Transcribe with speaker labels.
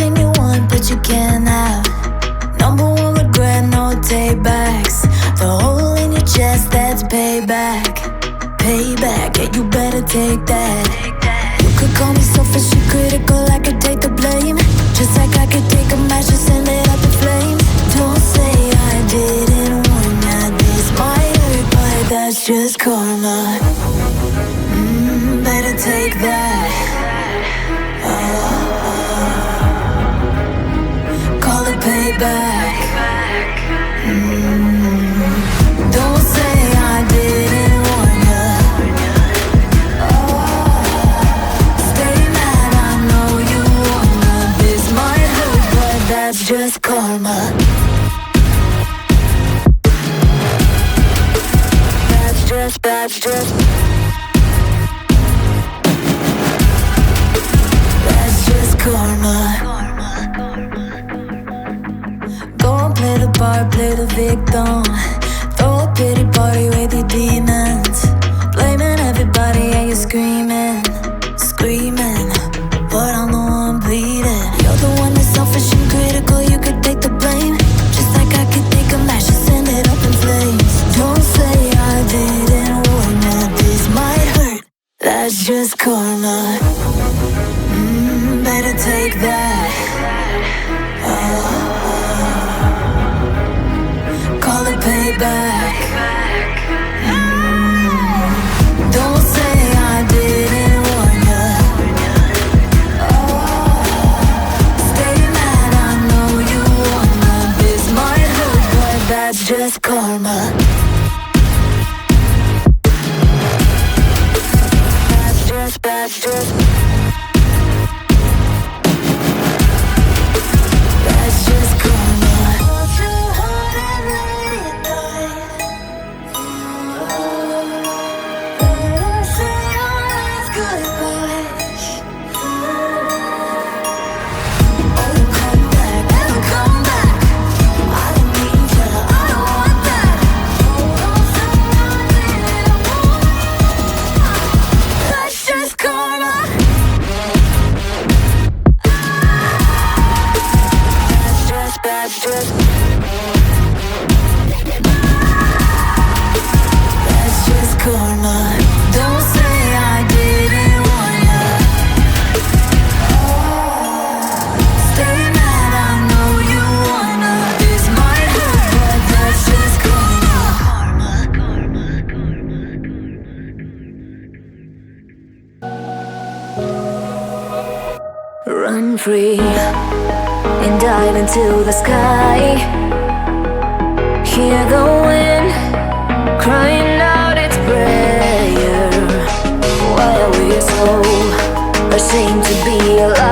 Speaker 1: Everything you want, but you can't have. Number one regret, no takebacks. The hole in your chest, that's payback. Payback, yeah, you better take that. You could call me selfish and critical, I could take the blame. Just like I could take a match and send it up in flames. Don't say I didn't warn ya. This might hurt, but that's just karma. Better take that. Call it payback. Don't say I didn't warn ya. Stay mad, I know you wanna. This might hurt, but that's just karma. That's just karma. Go and play the part, play the victim. Throw a pity party with your demons. Blaming everybody and you're screaming. But I'm the one bleeding. You're the one that's selfish and critical, you could take the blame. Just like I could take a match and send it up in flames. Don't say I didn't warn ya. This might hurt, that's just karma. Better take that. Call it payback. Don't say I didn't warn ya. Stay mad, I know you wanna. This might hurt, but that's just karma. That's just karma. Hold your heart and let it die. Don't say your last goodbyes. Oh, you come back, never come back. I don't need ya, I don't want that. Don't say I didn't want ya. That's just karma. That's just karma. Don't say I didn't warn ya. Stay mad, I know you wanna. This might hurt, but that's just karma. Run free and dive into the sky. Hear the wind crying out its prayer. Why are we so ashamed to be alive?